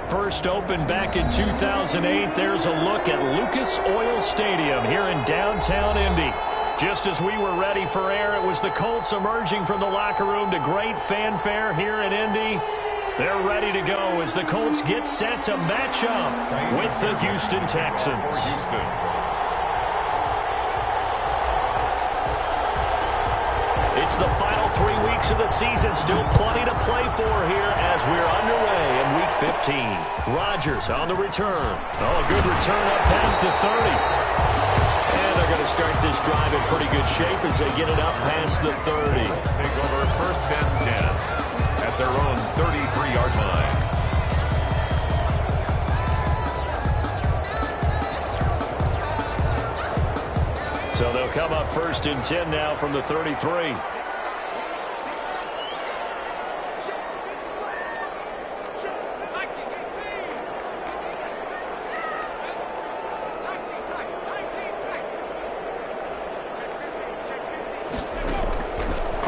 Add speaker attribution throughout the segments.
Speaker 1: First opened back in 2008. There's a look at Lucas Oil Stadium here in downtown Indy. Just as we were ready for air, it was the Colts emerging from the locker room to great fanfare here in Indy. They're ready to go as the Colts get set to match up with the Houston Texans. It's the final 3 weeks of the season. Still plenty to play for here as we're underway in Week 15. Rodgers on the return. Oh, a good return up past the 30. And they're going to start this drive in pretty good shape as they get it up past the 30.
Speaker 2: Let's take over first and 10 at their own 33-yard line.
Speaker 1: So they'll come up first and 10 now from the 33.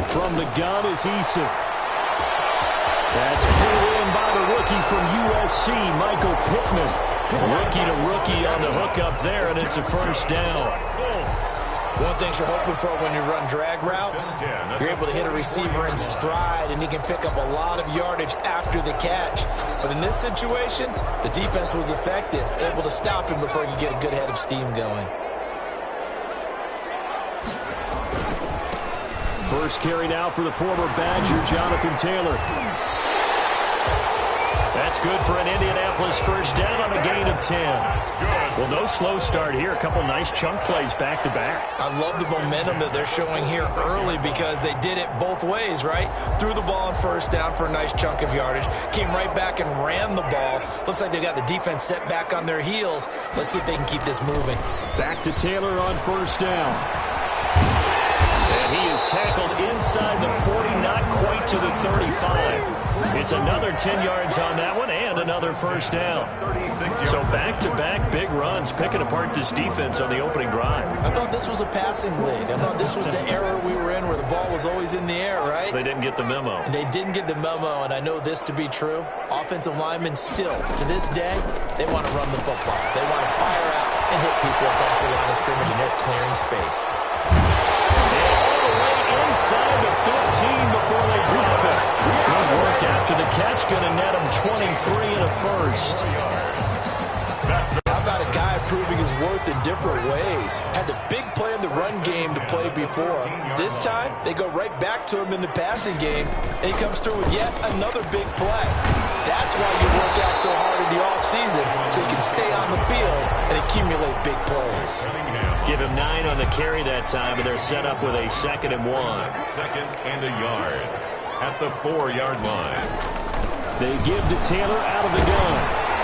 Speaker 1: From the gun is Easif. That's pulled in by the rookie from USC, Michael Pittman. Rookie to rookie on the hook up there, and it's a first down.
Speaker 3: One thing you're hoping for when you run drag routes, you're able to hit a receiver in stride, and he can pick up a lot of yardage after the catch. But in this situation, the defense was effective, able to stop him before he could get a good head of steam going.
Speaker 1: First carry now for the former Badger, Jonathan Taylor. That's good for an Indianapolis first down on a gain of 10. Well, no slow start here. A couple nice chunk plays back-to-back.
Speaker 3: I love the momentum that they're showing here early because they did it both ways, right? Threw the ball on first down for a nice chunk of yardage. Came right back and ran the ball. Looks like they got the defense set back on their heels. Let's see if they can keep this moving.
Speaker 1: Back to Taylor on first down. And he is tackled inside the 40, not quite to the 35. It's another 10 yards on that one and another first down. So back-to-back big runs, picking apart this defense on the opening drive.
Speaker 3: I thought this was a passing league. I thought this was the era we were in where the ball was always in the air, right?
Speaker 1: They didn't get the memo.
Speaker 3: And they didn't get the memo, and I know this to be true. Offensive linemen still, to this day, they want to run the football. They want to fire out and hit people across the line of scrimmage, and they're clearing space.
Speaker 1: Inside the 15 before they drop it. Good work after the catch. Going to net him 23 and a first.
Speaker 3: How about a guy proving his worth in different ways? Had the big play in the run game to play before. This time, they go right back to him in the passing game, and he comes through with yet another big play. That's why you work out so hard in the offseason, so you can stay on the field and accumulate big plays.
Speaker 1: Give him 9 on the carry that time, and they're set up with a 2nd and 1.
Speaker 2: Second and a yard at the 4-yard line.
Speaker 1: They give to Taylor out of the gun.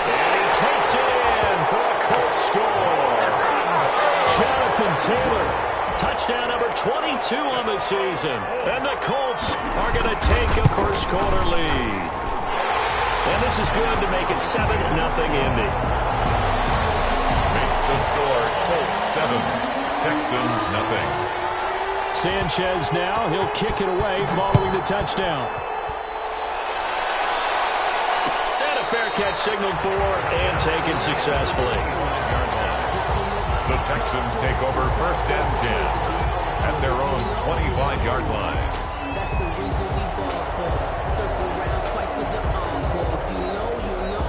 Speaker 1: And he takes it in for a Colts score. Jonathan Taylor, touchdown number 22 on the season. And the Colts are going to take a first quarter lead. And this is good to make it 7-0 Indy.
Speaker 2: Makes the score Colts 7, Texans nothing.
Speaker 1: Sanchez now, he'll kick it away following the touchdown. And a fair catch signaled for and taken successfully.
Speaker 2: The Texans take over first and 10 at their own 25-yard line.
Speaker 4: That's the reason we ball for. Circle round twice for the encore. If you know, you know.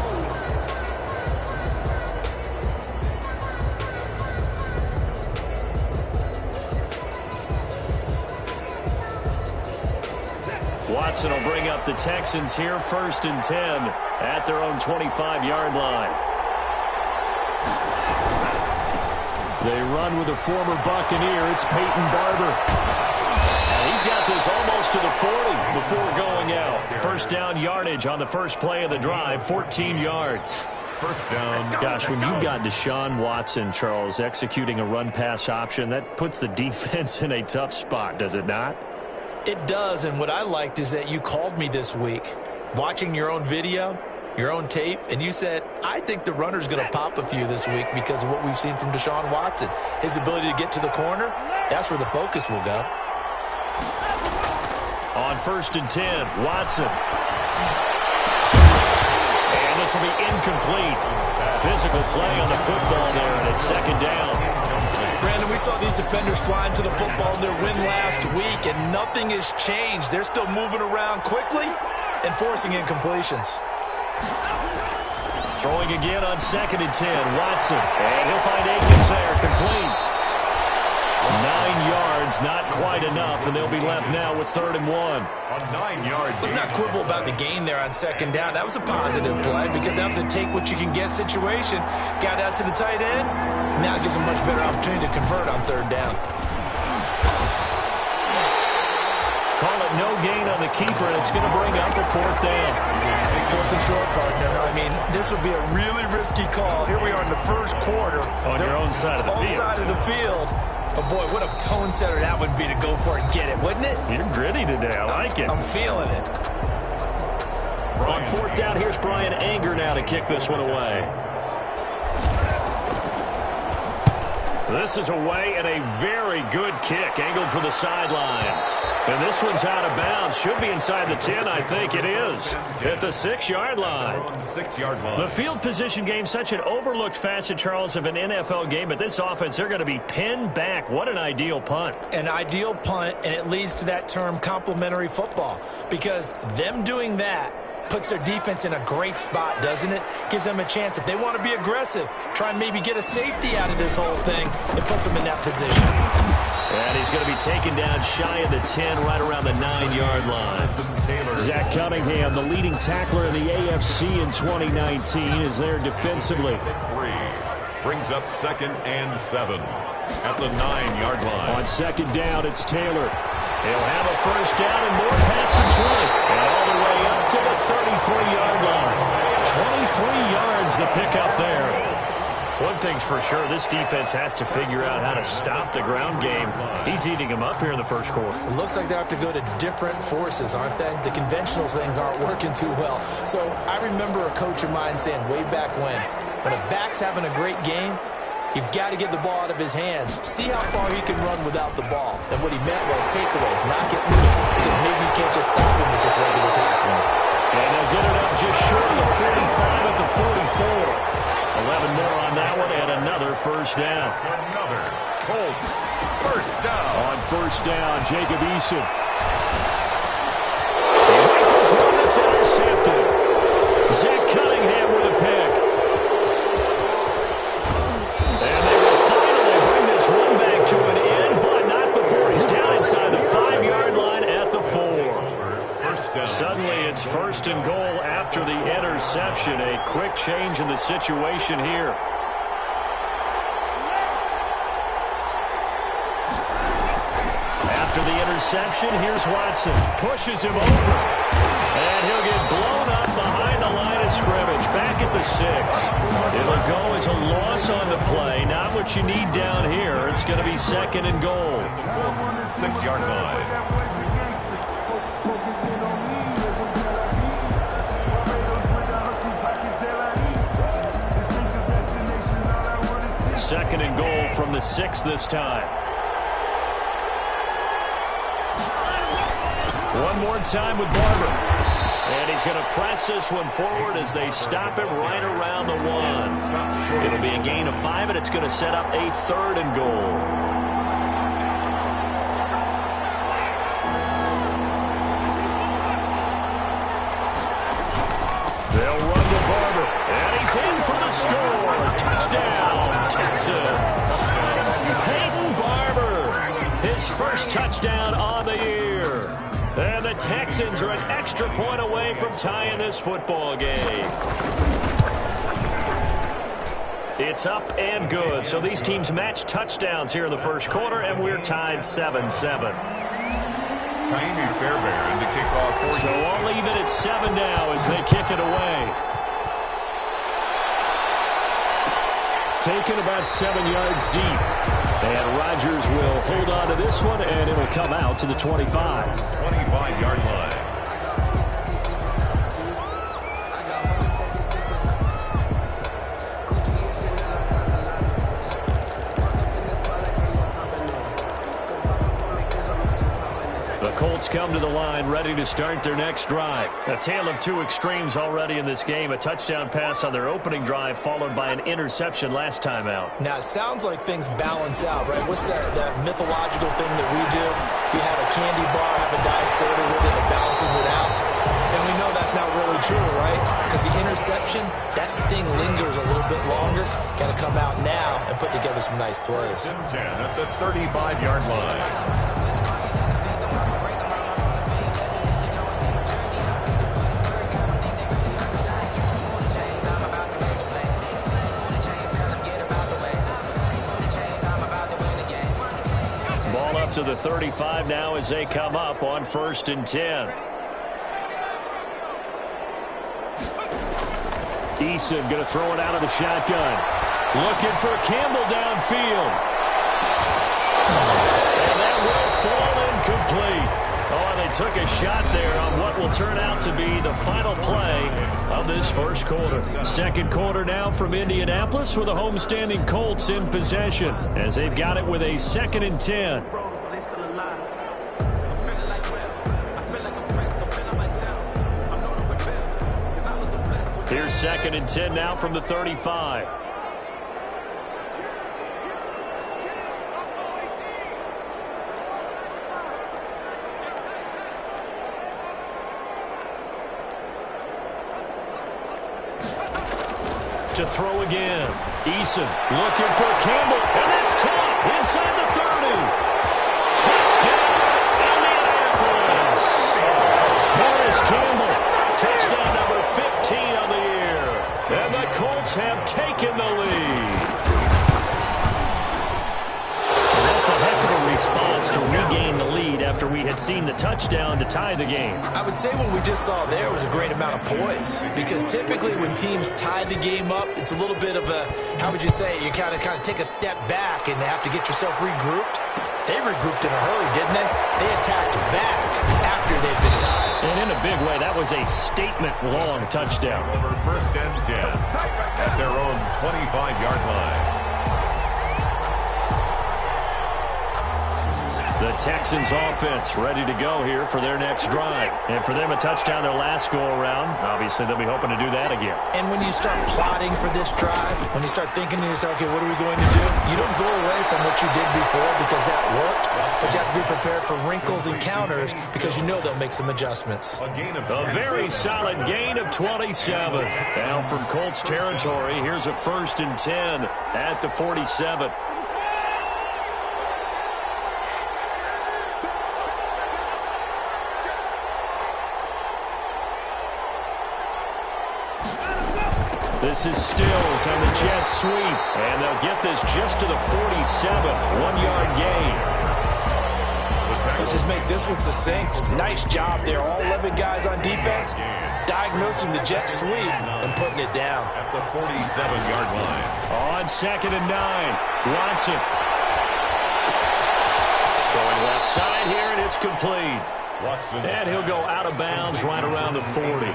Speaker 1: Watson will bring up the Texans here first and 10 at their own 25-yard line. They run with a former Buccaneer. It's Peyton Barber. And he's got this almost to the 40 before going out. First down yardage on the first play of the drive, 14 yards.
Speaker 2: First down.
Speaker 1: Gosh, when you've got Deshaun Watson, Charles, executing a run-pass option, that puts the defense in a tough spot, does it not?
Speaker 3: It does, and what I liked is that you called me this week, watching your own video, your own tape, and you said, I think the runner's going to pop a few this week because of what we've seen from Deshaun Watson. His ability to get to the corner, that's where the focus will go.
Speaker 1: On first and 10, Watson. And this will be incomplete. Physical play on the football there, and it's second down.
Speaker 3: Brandon, we saw these defenders flying to the football in their win last week, and nothing has changed. They're still moving around quickly and forcing incompletions.
Speaker 1: Throwing again on 2nd and 10. Watson. And he'll find Akins there. Complete. 9 yards, not quite enough, and they'll be left now with 3rd and 1.
Speaker 2: A 9-yard gain.
Speaker 3: Let's not quibble about the gain there on 2nd down. That was a positive play because that was a take-what-you-can-get situation. Got out to the tight end. Now it gives them a much better opportunity to convert on 3rd down.
Speaker 1: Call it no gain on the keeper, and it's going to bring up a 4th down.
Speaker 3: 4th and short, partner. I mean, this would be a really risky call. Here we are in the first quarter.
Speaker 1: On your own side of the field.
Speaker 3: Own side of the field. But, boy, what a tone setter that would be to go for it and get it, wouldn't it?
Speaker 1: You're gritty today. I like it.
Speaker 3: I'm feeling it.
Speaker 1: On 4th down, here's Brian Anger now to kick this one away. This is away and a very good kick, angled for the sidelines. And this one's out of bounds. Should be inside the 10, I think it is. At the 6-yard line.
Speaker 2: 6-yard line.
Speaker 1: The field position game, such an overlooked facet, Charles, of an NFL game. But this offense, they're going to be pinned back. What an ideal punt.
Speaker 3: An ideal punt, and it leads to that term complementary football. Because them doing that puts their defense in a great spot, doesn't it? Gives them a chance. If they want to be aggressive, try and maybe get a safety out of this whole thing, it puts them in that position.
Speaker 1: And he's going to be taken down shy of the 10, right around the 9-yard line. Zach Cunningham, the leading tackler in the AFC in 2019, is there defensively.
Speaker 2: 3 brings up 2nd and 7 at the 9-yard line.
Speaker 1: On 2nd down, it's Taylor. He'll have a 1st down and more past the 20. And all the way up to the 33-yard line. 23 yards the pickup there. One thing's for sure, this defense has to figure out how to stop the ground game. He's eating them up here in the first quarter.
Speaker 3: It looks like they have to go to different forces, aren't they? The conventional things aren't working too well. So I remember a coach of mine saying way back when a back's having a great game, you've got to get the ball out of his hands. See how far he can run without the ball. And what he meant was takeaways, not get loose, because maybe you can't just stop him with just regular tackling.
Speaker 1: And they'll get it up just short of the 45 at the 44. 11 more on that one, and another 1st down.
Speaker 2: Another Colts 1st down.
Speaker 1: On 1st down, Jacob Eason. He rifles one that's intercepted. Zach Cunningham with a pick. And they will finally bring this run back to an end, but not before he's down inside the 5-yard line at the 4. Suddenly it's 1st and goal after the interception. A quick change in the situation here. After the interception, here's Watson. Pushes him over. And he'll get blown up behind the line of scrimmage. Back at the 6. It'll go as a loss on the play. Not what you need down here. It's going to be 2nd and goal.
Speaker 2: 6-yard line.
Speaker 1: 2nd and goal from the 6 this time. One more time with Barber. And he's going to press this one forward as they stop it right around the 1. It'll be a gain of 5, and it's going to set up a 3rd and goal. They'll run to Barber, and he's in for the score. Touchdown, Texans. Peyton Barber, his first touchdown on the year. And the Texans are an extra point away from tying this football game. It's up and good. So these teams match touchdowns here in the first quarter, and we're tied 7-7.
Speaker 2: Tiny Fairbairn to kick off for
Speaker 1: So all even at 7 now as they kick it away. Taken about 7 yards deep. And Rodgers will hold on to this one, and it'll come out to the 25.
Speaker 2: 25-yard line.
Speaker 1: The Colts come to the line, ready to start their next drive. A tale of two extremes already in this game. A touchdown pass on their opening drive, followed by an interception last time out.
Speaker 3: Now, it sounds like things balance out, right? What's that mythological thing that we do? If you have a candy bar, have a diet soda with it, it balances it out. And we know that's not really true, right? Because the interception, that sting lingers a little bit longer. Got to come out now and put together some nice plays.
Speaker 2: 10 at the 35-yard line.
Speaker 1: Ball up to the 35 now as they come up on 1st and 10. Eason going to throw it out of the shotgun. Looking for Campbell downfield. And that will fall incomplete. Oh, and they took a shot there on what will turn out to be the final play of this first quarter. Second quarter now from Indianapolis with the homestanding Colts in possession as they've got it with a 2nd and 10. Here's 2nd and 10 now from the 35. To throw again. Eason looking for Campbell, and that's caught inside the 30. Touchdown, Indianapolis. Paris Campbell, touchdown number 15 on the year. And the Colts have taken the lead. That's a heck of a response to regain the lead after we had seen the touchdown to tie the game.
Speaker 3: I would say what we just saw there was a great amount of poise, because typically when teams tie the game up, it's a little bit of a, how would you say, you kind of take a step back and have to get yourself regrouped. They regrouped in a hurry, didn't they? They attacked back after they'd been tied.
Speaker 1: And in a big way, that was a statement-long touchdown.
Speaker 2: Over 1st and 10 at their own 25-yard line.
Speaker 1: The Texans offense ready to go here for their next drive. And for them, a touchdown their last go-around. Obviously, they'll be hoping to do that again.
Speaker 3: And when you start plotting for this drive, when you start thinking to yourself, okay, what are we going to do? You don't go away from what you did before because that worked, but you have to be prepared for wrinkles and counters because you know they'll make some adjustments.
Speaker 1: A very solid gain of 27. Now from Colts territory, here's a 1st and 10 at the 47. This is Stills on the jet sweep, and they'll get this just to the 47, 1-yard gain.
Speaker 3: Let's just make this one succinct. Nice job there. All 11 guys on defense diagnosing the jet sweep and putting it down.
Speaker 2: At the 47-yard line.
Speaker 1: On 2nd and 9, Watson. Throwing left side here, and it's complete.
Speaker 2: Watson.
Speaker 1: And he'll go out of bounds right around the 40.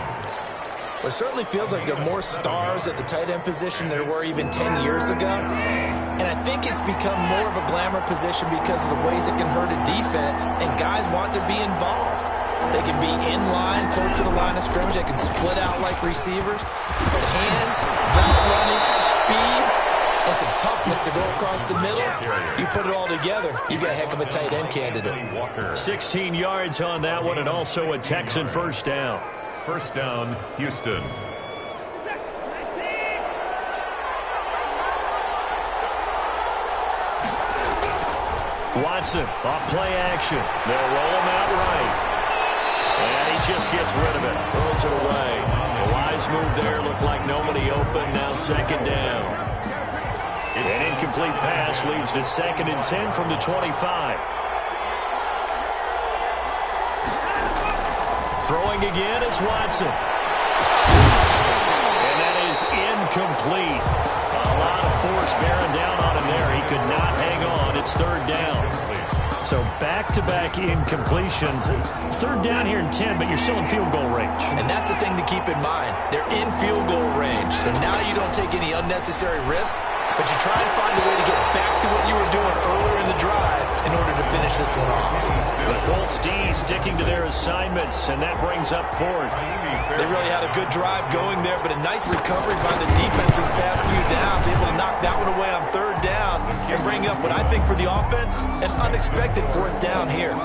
Speaker 3: Well, it certainly feels like there are more stars at the tight end position than there were even 10 years ago. And I think it's become more of a glamour position because of the ways it can hurt a defense, and guys want to be involved. They can be in line, close to the line of scrimmage. They can split out like receivers. But hands, route running, speed, and some toughness to go across the middle, you put it all together, you got a heck of a tight end candidate.
Speaker 1: 16 yards on that one, and also a Texan first down.
Speaker 2: First down, Houston.
Speaker 1: Watson off play action. They'll roll him out right. And he just gets rid of it. Throws it away. A wise move there. Looked like nobody open. Now 2nd down. An incomplete pass leads to 2nd and 10 from the 25. Throwing again is Watson. And that is incomplete. A lot of force bearing down on him there. He could not hang on. It's 3rd down. So back-to-back incompletions. 3rd down here in 10, but you're still in field goal range.
Speaker 3: And that's the thing to keep in mind. They're in field goal range. So now you don't take any unnecessary risks. but you try and find a way to get back to what you were doing earlier in the drive in order to finish this one off.
Speaker 1: The Colts D sticking to their assignments, and that brings up fourth.
Speaker 3: They really had a good drive going there, but a nice recovery by the defense this past few downs, able to knock that one away on third down and bring up what I think for the offense, an unexpected fourth down here.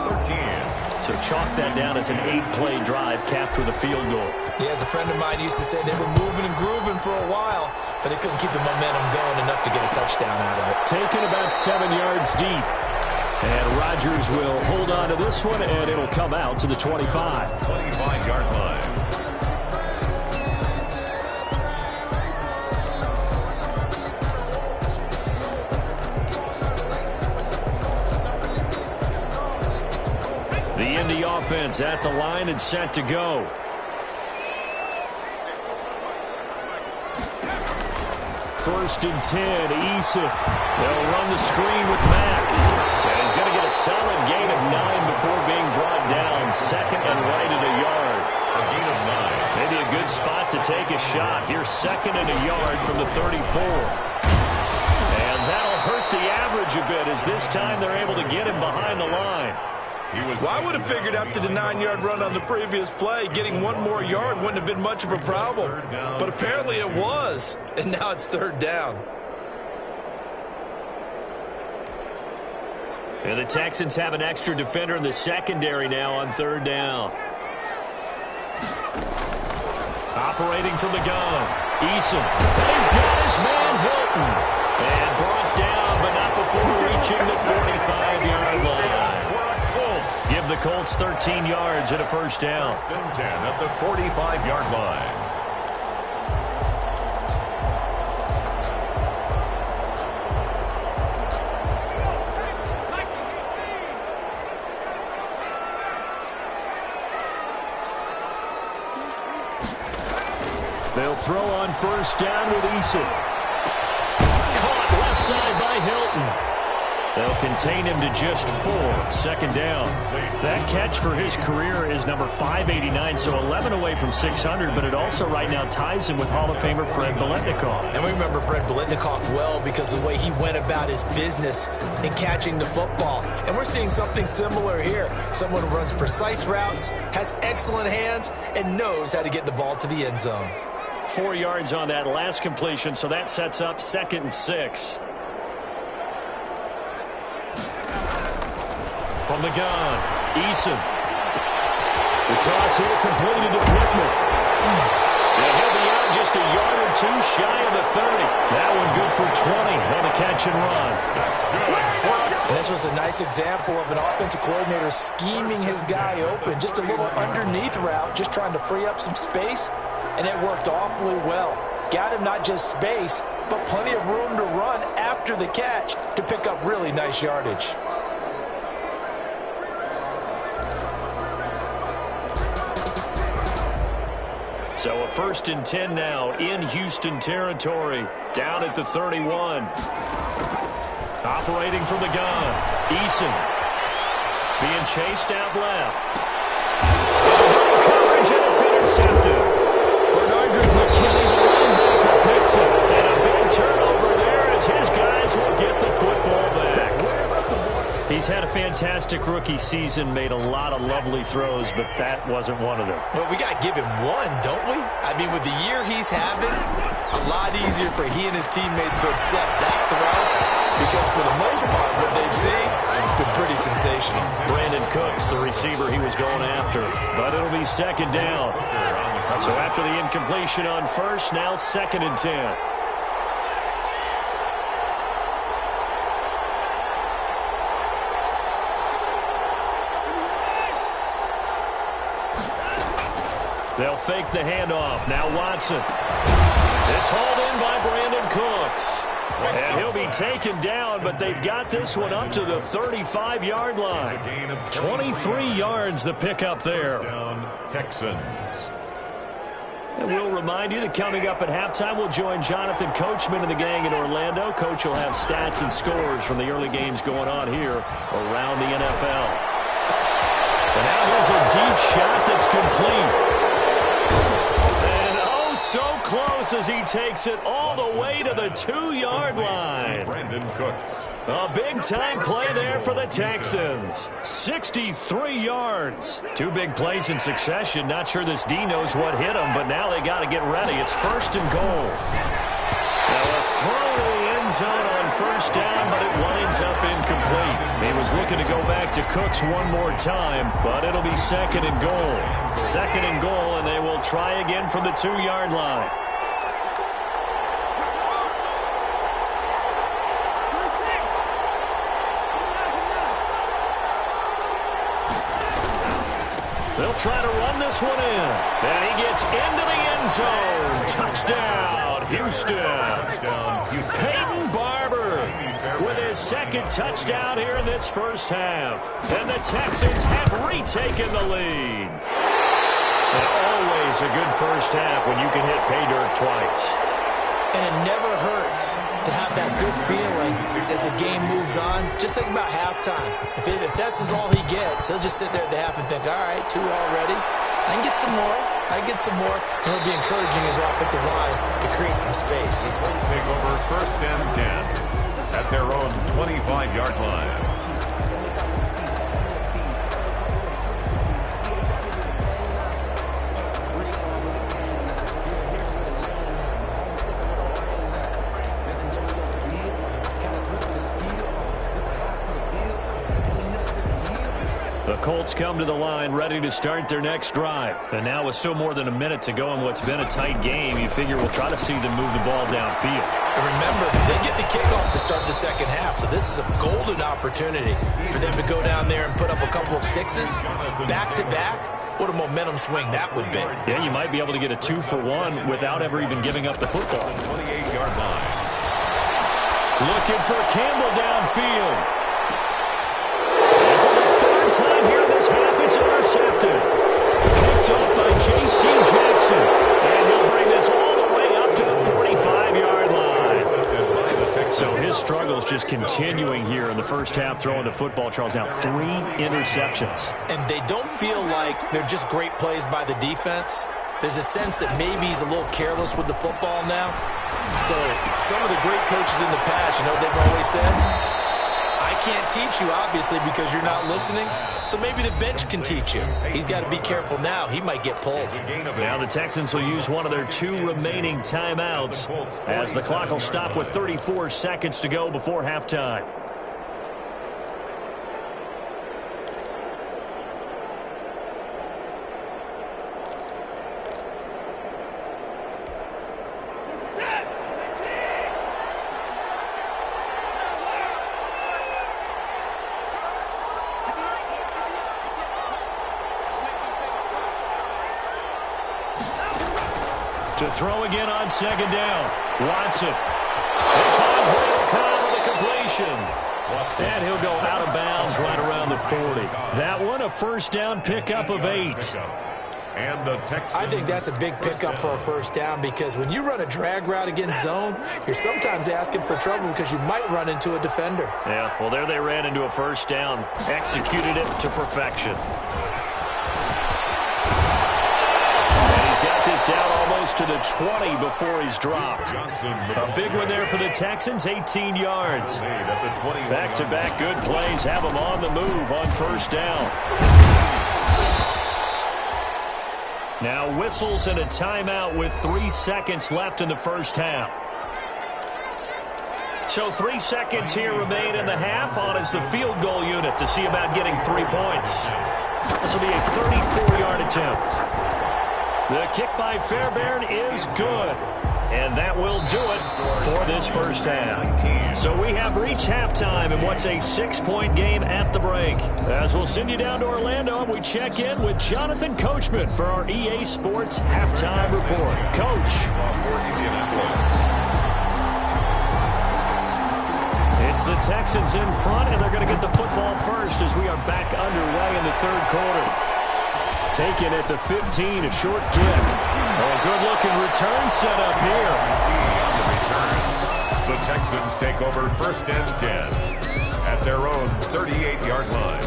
Speaker 1: So chalk that down as an 8-play drive, capture the field goal.
Speaker 3: Yeah, as a friend of mine used to say, they were moving and grooving for a while, but they couldn't keep the momentum going enough to get a touchdown out of it.
Speaker 1: Taken about 7 yards deep. And Rodgers will hold on to this one, and it'll come out to the 25.
Speaker 2: 25-yard line.
Speaker 1: The Indy offense at the line and set to go. First and 10, Eason. They'll run the screen with Mack. And he's going to get a solid gain of 9 before being brought down. Second and right at a yard.
Speaker 2: A gain of 9.
Speaker 1: Maybe a good spot to take a shot. Here's second and a yard from the 34. And that'll hurt the average a bit as this time they're able to get him behind the line.
Speaker 3: Well, I would have figured after the 9-yard run on the previous play, getting one more yard wouldn't have been much of a problem. But apparently it was, and now it's third down.
Speaker 1: And the Texans have an extra defender in the secondary now on third down. Operating from the gun, Eason. And he's got his man Hilton. And brought down, but not before reaching the 45-yard line. Give the Colts 13 yards and a first down.
Speaker 2: First and 10 at the 45-yard line.
Speaker 1: They'll throw on first down with Eason. Caught left side by Hilton. They'll contain him to just 4. Second down. That catch for his career is number 589, so 11 away from 600, but it also right now ties him with Hall of Famer Fred Biletnikoff.
Speaker 3: And we remember Fred Biletnikoff well because of the way he went about his business in catching the football. And we're seeing something similar here. Someone who runs precise routes, has excellent hands, and knows how to get the ball to the end zone.
Speaker 1: 4 yards on that last completion, so that sets up second and 6. From the gun, Eason. The toss here completed to Pittman. And he'll be out just a yard or two shy of the 30. That one good for 20 on the catch and run.
Speaker 2: That's good.
Speaker 3: And this was a nice example of an offensive coordinator scheming his guy open. Just a little underneath route, just trying to free up some space. And it worked awfully well. Got him not just space, but plenty of room to run after the catch to pick up really nice yardage.
Speaker 1: So a first and 10 now in Houston territory, down at the 31. Operating from the gun, Eason. Being chased out left. And coverage, and it's intercepted. Bernardrick McKinney, the linebacker, picks it. And a big turnover there as his guys will get the football back. He's had a fantastic rookie season, made a lot of lovely throws, but that wasn't one of them.
Speaker 3: Well, we got to give him one, don't we? I mean, with the year he's having, a lot easier for he and his teammates to accept that throw because for the most part, what they've seen, it's been pretty sensational.
Speaker 1: Brandon Cooks, the receiver he was going after, but it'll be second down. So after the incompletion on first, now second and 10. They'll fake the handoff. Now Watson. It's hauled in by Brandon Cooks. And he'll be taken down, but they've got this one up to the 35-yard line. 23 yards the pickup there.
Speaker 2: Texans.
Speaker 1: And we'll remind you that coming up at halftime, we'll join Jonathan Coachman and the gang in Orlando. Coach will have stats and scores from the early games going on here around the NFL. And now here's a deep shot that's complete. And oh, so close as he takes it all the way to the 2-yard line.
Speaker 2: Brandon Cooks.
Speaker 1: A big-time play there for the Texans. 63 yards. 2 big plays in succession. Not sure this D knows what hit him, but now they got to get ready. It's 1st and goal. Now a throw to the end zone on 1st down, but it winds up incomplete. He was looking to go back to Cooks one more time, but it'll be 2nd and goal. 2nd and goal, and they will try again from the 2-yard line. They'll try to run this one in. And he gets into the end zone. Touchdown, Houston.
Speaker 2: Touchdown, Houston.
Speaker 1: Peyton Barber with his 2nd touchdown here in this first half. And the Texans have retaken the lead. And always a good first half when you can hit pay dirt twice.
Speaker 3: And it never hurts to have that good feeling as the game moves on. Just think about halftime. If that's all he gets, he'll just sit there at the half and think, all right, 2 already. I can get some more. I can get some more. And he'll be encouraging his offensive line to create some space.
Speaker 2: The Colts take over 1st and 10 at their own 25-yard line.
Speaker 1: The Colts come to the line ready to start their next drive. And now with still more than a minute to go in what's been a tight game, you figure we'll try to see them move the ball downfield.
Speaker 3: And remember, they get the kickoff to start the 2nd half, so this is a golden opportunity for them to go down there and put up a couple of 6s back-to-back. What a momentum swing that would be.
Speaker 1: Yeah, you might be able to get a 2-for-1 without ever even giving up the football.
Speaker 2: 28-yard line.
Speaker 1: Looking for Campbell downfield. Time here in this half, it's intercepted. Picked up by J.C. Jackson. And he'll bring this all the way up to the 45-yard line. So his struggles just continuing here in the first half, throwing the football. Charles, now 3 interceptions.
Speaker 3: And they don't feel like they're just great plays by the defense. There's a sense that maybe he's a little careless with the football now. So some of the great coaches in the past, they've always said, I can't teach you, obviously, because you're not listening. So maybe the bench can teach you. He's got to be careful now. He might get pulled.
Speaker 1: Now the Texans will use one of their 2 remaining timeouts as the clock will stop with 34 seconds to go before halftime. To throw again on 2nd down. Watson. He finds Randall Cobb with a completion. And he'll go out of bounds right around the 40. That one a 1st down pickup of 8.
Speaker 2: And the Texans.
Speaker 3: I think that's a big pickup for a 1st down because when you run a drag route against zone, you're sometimes asking for trouble because you might run into a defender.
Speaker 1: Yeah, well, there they ran into a 1st down. Executed it to perfection. Got this down almost to the 20 before he's dropped. A big one there for the Texans, 18 yards. Back-to-back good plays have them on the move on 1st down. Now whistles and a timeout with 3 seconds left in the first half. So 3 seconds here remain in the half on as the field goal unit to see about getting 3 points. This will be a 34-yard attempt. The kick by Fairbairn is good. And that will do it for this first half. So we have reached halftime in what's a 6-point game at the break. As we'll send you down to Orlando, we check in with Jonathan Coachman for our EA Sports Halftime Report. Coach. It's the Texans in front, and they're going to get the football first as we are back underway in the 3rd quarter. Taken at the 15, a short kick. Oh, good-looking return set up here.
Speaker 2: The Texans take over 1st and 10 at their own 38-yard line.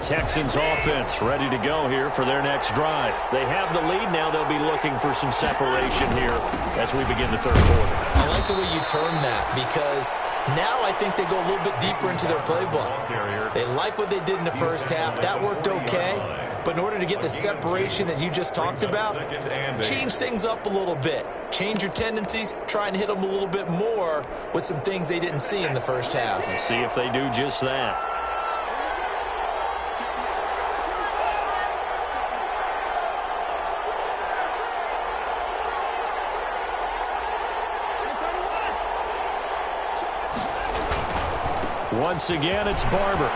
Speaker 1: Texans offense ready to go here for their next drive. They have the lead now. They'll be looking for some separation here as we begin the third quarter.
Speaker 3: I like the way you term that because now I think they go a little bit deeper into their playbook. They like what they did in the first half. That worked okay. But in order to get the separation that you just talked about, change things up a little bit. Change your tendencies, try and hit them a little bit more with some things they didn't see in the first half.
Speaker 1: We'll see if they do just that. Once again, it's Barber.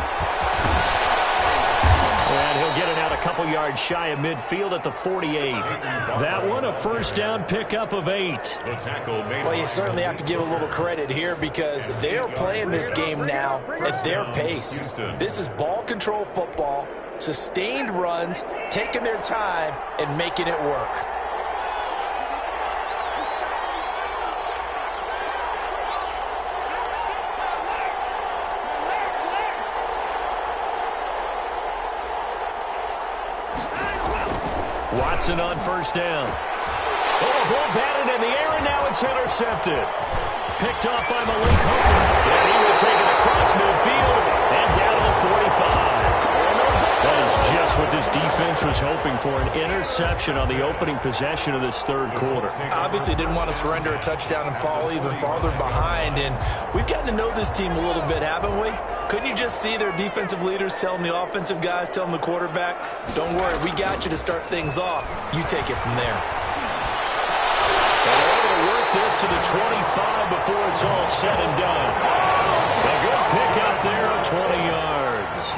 Speaker 1: And he'll get it out a couple yards shy of midfield at the 48. That one, a first down pickup of 8.
Speaker 3: Well, you certainly have to give a little credit here because they're playing this game now at their pace. This is ball control football, sustained runs, taking their time, and making it work.
Speaker 1: Watson on first down. Oh, ball batted in the air, and now it's intercepted. Picked off by Malik Hooker. And he will take it across midfield and down to the 45. That is just what this defense was hoping for, an interception on the opening possession of this third quarter.
Speaker 3: Obviously didn't want to surrender a touchdown and fall even farther behind, and we've gotten to know this team a little bit, haven't we? Couldn't you just see their defensive leaders telling the offensive guys, telling the quarterback, don't worry, we got you to start things off. You take it from there.
Speaker 1: And they're able to work this to the 25 before it's all said and done. A good pick out there of 20 yards.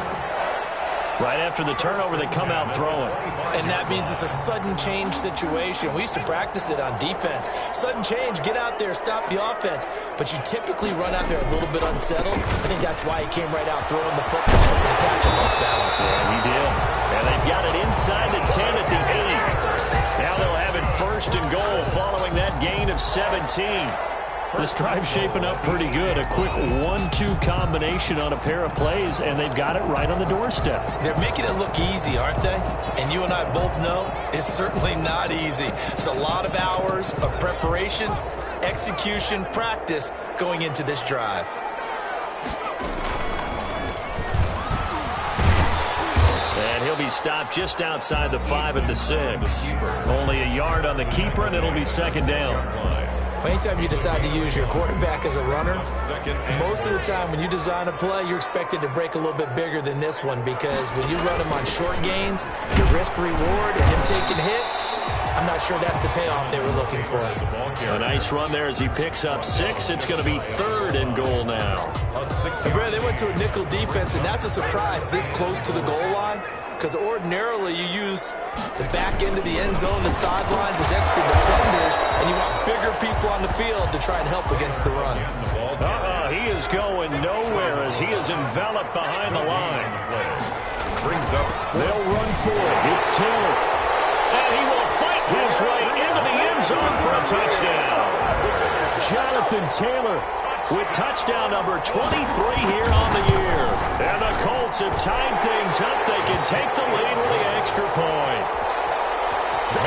Speaker 1: Right after the turnover, they come out throwing.
Speaker 3: And that means it's a sudden change situation. We used to practice it on defense. Sudden change, get out there, stop the offense. But you typically run out there a little bit unsettled. I think that's why he came right out throwing the football, hoping to catch him off balance.
Speaker 1: Yeah, he did. And they've got it inside the 10 at the 8. Now they'll have it first and goal following that gain of 17. This drive's shaping up pretty good. A quick 1-2 combination on a pair of plays, and they've got it right on the doorstep.
Speaker 3: They're making it look easy, aren't they? And you and I both know it's certainly not easy. It's a lot of hours of preparation, execution, practice going into this drive.
Speaker 1: And he'll be stopped just outside the 5 at the 6. Only a yard on the keeper, and it'll be second down.
Speaker 3: Anytime you decide to use your quarterback as a runner, most of the time when you design a play, you're expected to break a little bit bigger than this one because when you run him on short gains, your risk-reward and him taking hits, I'm not sure that's the payoff they were looking for.
Speaker 1: A nice run there as he picks up 6. It's going to be third and goal now.
Speaker 3: And Brad, they went to a nickel defense, and that's a surprise this close to the goal line because ordinarily you use the back end of the end zone, the sidelines as extra defenders, and you want bigger people on the field to try and help against the run.
Speaker 1: He is going nowhere as he is enveloped behind the line. They'll run for it. It's Taylor. And he will fight his way into the end zone for a touchdown. Jonathan Taylor with touchdown number 23 here on the year. And the Colts have tied things up. They can take the lead with the extra point.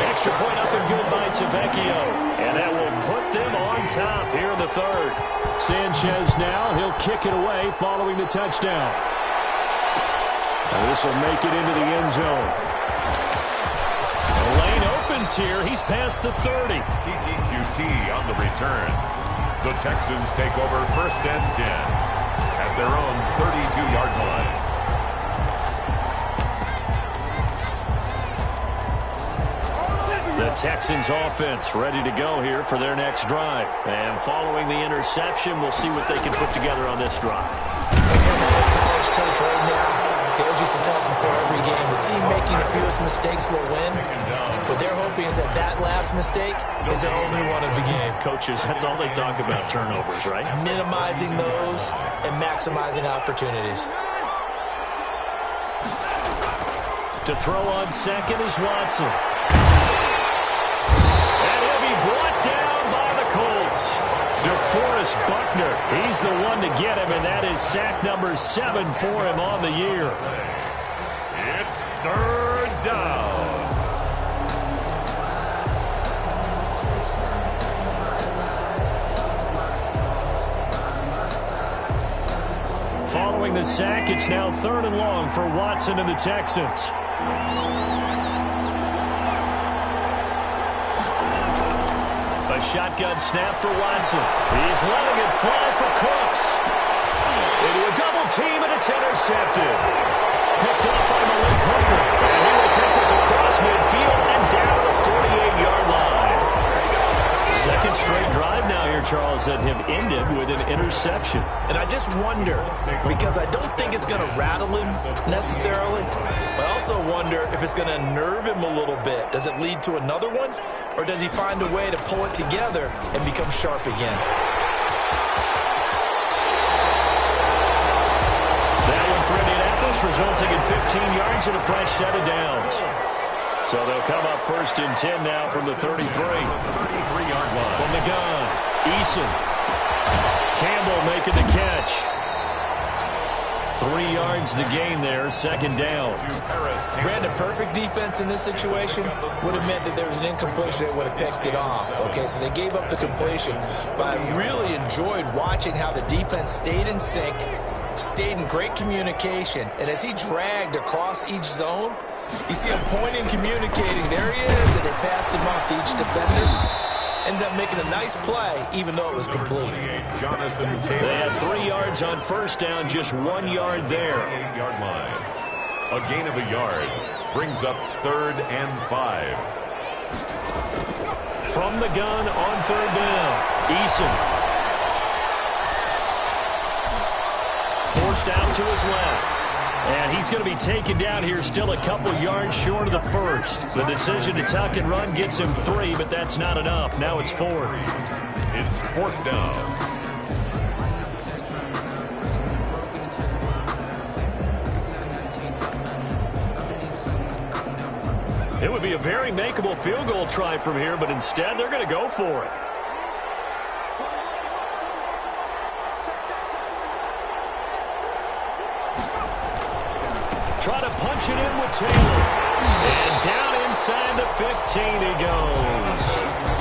Speaker 1: Extra point up and good by Tavecchio. And that will put them on top here in the third. Sanchez now, he'll kick it away following the touchdown. And this will make it into the end zone. The lane opens here. He's past the 30.
Speaker 2: TJPH-Town on the return. The Texans take over first and 10 at their own 32-yard line.
Speaker 1: The Texans offense ready to go here for their next drive. And following the interception, we'll see what they can put together on this drive.
Speaker 3: College coach right now, he always used to tell us before every game, the team making the fewest mistakes will win. What they're hoping is that that last mistake is their only one of the game.
Speaker 1: Coaches, that's all they talk about, turnovers, right?
Speaker 3: Minimizing those and maximizing opportunities.
Speaker 1: To throw on second is Watson. DeForest Buckner, he's the one to get him, and that is sack number 7 for him on the year.
Speaker 2: It's third down.
Speaker 1: Following the sack, it's now 3rd and long for Watson and the Texans. A shotgun snap for Watson. He's letting it fly for Cooks. Into a double team, and it's intercepted. Picked up by Malik Hooker. And he will take us across midfield and down to the 48-yard line. Second straight drive now here, Charles, that have ended with an interception.
Speaker 3: And I just wonder, because I don't think it's going to rattle him necessarily, but I also wonder if it's going to nerve him a little bit. Does it lead to another one, or does he find a way to pull it together and become sharp again?
Speaker 1: That one for Indianapolis, resulting in 15 yards and a fresh set of downs. So they'll come up 1st and 10 now from the 33.
Speaker 2: 33-yard line.
Speaker 1: From the gun, Eason. Campbell making the catch. 3 yards the gain there, 2nd down.
Speaker 3: Brandon, perfect defense in this situation would have meant that there was an incompletion that would have picked it off. Okay, so they gave up the completion, but I really enjoyed watching how the defense stayed in sync, stayed in great communication, and as he dragged across each zone, you see him pointing, communicating. There he is, and they passed him off to each defender. Ended up making a nice play, even though it was complete.
Speaker 2: They
Speaker 1: had 3 yards on 1st down, just 1 yard there.
Speaker 2: 8-yard line. A gain of a yard brings up 3rd and 5.
Speaker 1: From the gun on 3rd down, Eason. Forced out to his left. And he's going to be taken down here, still a couple yards short of the 1st. The decision to tuck and run gets him 3, but that's not enough. Now it's 4th.
Speaker 2: It's 4th down.
Speaker 1: It would be a very makeable field goal try from here, but instead they're going to go for it. Try to punch it in with Taylor. And down inside the 15 he goes.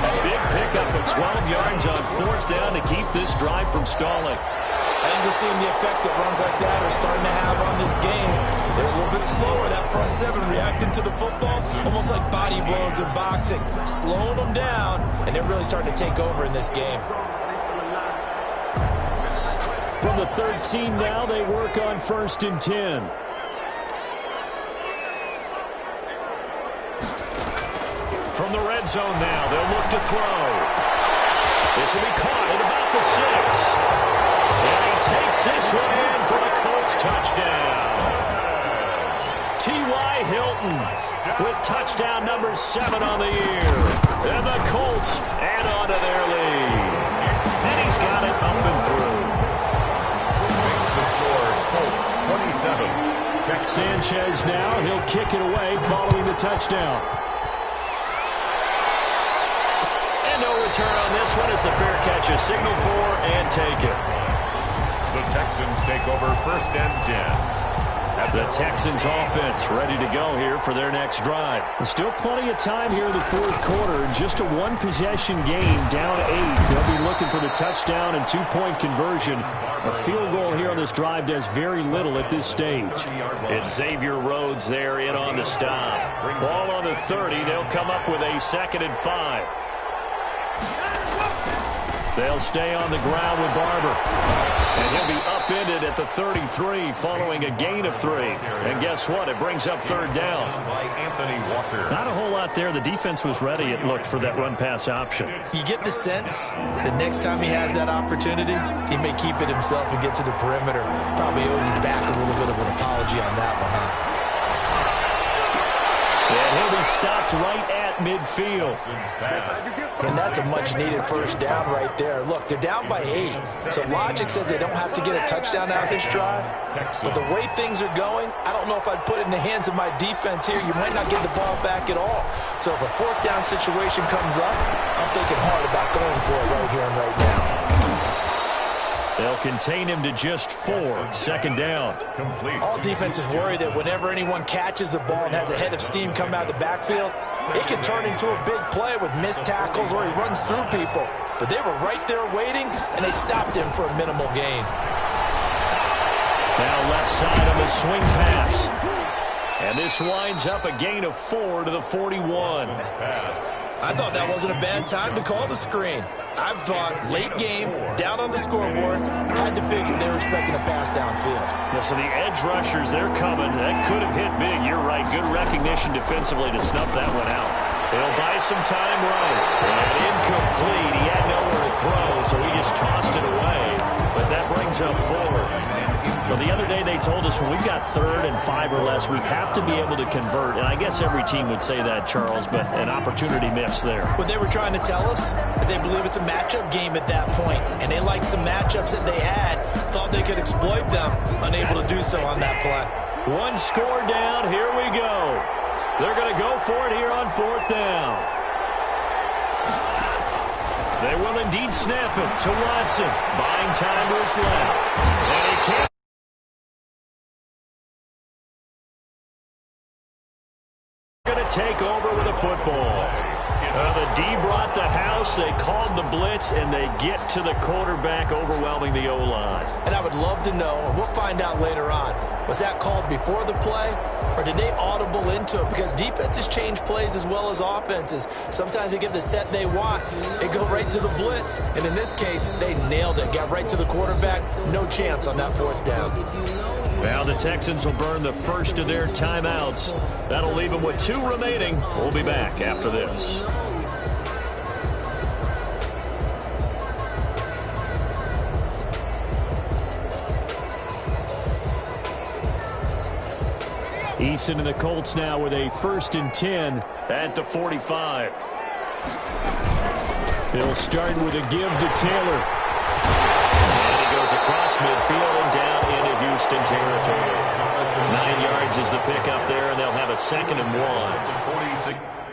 Speaker 1: A big pickup of 12 yards on 4th down to keep this drive from stalling.
Speaker 3: I think we're seeing the effect that runs like that are starting to have on this game. They're a little bit slower, that front 7 reacting to the football, almost like body blows in boxing, slowing them down, and they're really starting to take over in this game.
Speaker 1: From the 13 now, they work on 1st and 10. From the red zone now, they'll look to throw. This will be caught at about the 6. And he takes this one in for a Colts touchdown. T.Y. Hilton with touchdown number 7 on the year. And the Colts add on to their lead. And he's got it up and through.
Speaker 2: Makes the score Colts 27.
Speaker 1: Sanchez now, he'll kick it away following the touchdown. No return on this one as the fair catch is signaled for and taken.
Speaker 2: The Texans take over 1st and 10.
Speaker 1: The Texans offense ready to go here for their next drive. There's still plenty of time here in the 4th quarter. Just a 1-possession game, down 8. They'll be looking for the touchdown and 2-point conversion. A field goal here on this drive does very little at this stage. It's Xavier Rhodes there in on the stop. Ball on the 30. They'll come up with a 2nd and 5. They'll stay on the ground with Barber. And he'll be upended at the 33 following a gain of 3. And guess what? It brings up 3rd down.
Speaker 2: By Anthony Walker.
Speaker 1: Not a whole lot there. The defense was ready, it looked, for that run-pass option.
Speaker 3: You get the sense that next time he has that opportunity, he may keep it himself and get to the perimeter. Probably owes his back a little bit of an apology on that one, huh?
Speaker 1: And he'll be stopped right at midfield.
Speaker 3: And that's a much-needed 1st down right there. Look, they're down by 8. So logic says they don't have to get a touchdown out of this drive. But the way things are going, I don't know if I'd put it in the hands of my defense here. You might not get the ball back at all. So if a 4th down situation comes up, I'm thinking hard about going for it right here and right now.
Speaker 1: They'll contain him to just 4. Second down.
Speaker 2: Complete.
Speaker 3: All defenses worry that whenever anyone catches the ball and has a head of steam come out of the backfield, it can turn into a big play with missed tackles or he runs through people. But they were right there waiting, and they stopped him for a minimal gain.
Speaker 1: Now left side on the swing pass. And this winds up a gain of 4 to the 41.
Speaker 3: I thought that wasn't a bad time to call the screen. I thought late game, down on the scoreboard, had to figure they were expecting a pass downfield.
Speaker 1: Well, so the edge rushers, they're coming. That could have hit big. You're right. Good recognition defensively to snuff that one out. They'll buy some time running. And incomplete. He had nowhere to throw, so he just tossed it away. But that brings up 4. Well, the other day they told us when we've got 3rd and 5 or less, we have to be able to convert. And I guess every team would say that, Charles, but an opportunity missed there.
Speaker 3: What they were trying to tell us is they believe it's a matchup game at that point, and they liked some matchups that they had, thought they could exploit them, unable to do so on that play.
Speaker 1: 1 score down. Here we go. They're going to go for it here on 4th down. They will indeed snap it to Watson. Buying time to his left. And he can't. Going to take over with a football. The D brought the house. They called the blitz, and they get to the quarterback, overwhelming the O-line.
Speaker 3: And I would love to know, and we'll find out later on, was that called before the play, or did they audible into it? Because defenses change plays as well as offenses. Sometimes they get the set they want. They go right to the blitz, and in this case, they nailed it. Got right to the quarterback. No chance on that 4th down.
Speaker 1: Now the Texans will burn the first of their timeouts. That'll leave them with 2 remaining. We'll be back after this. Eason and the Colts now with a 1st and 10 at the 45. They'll start with a give to Taylor. And he goes across midfield and down into Houston territory. 9 yards is the pickup there, and they'll have a 2nd and 1.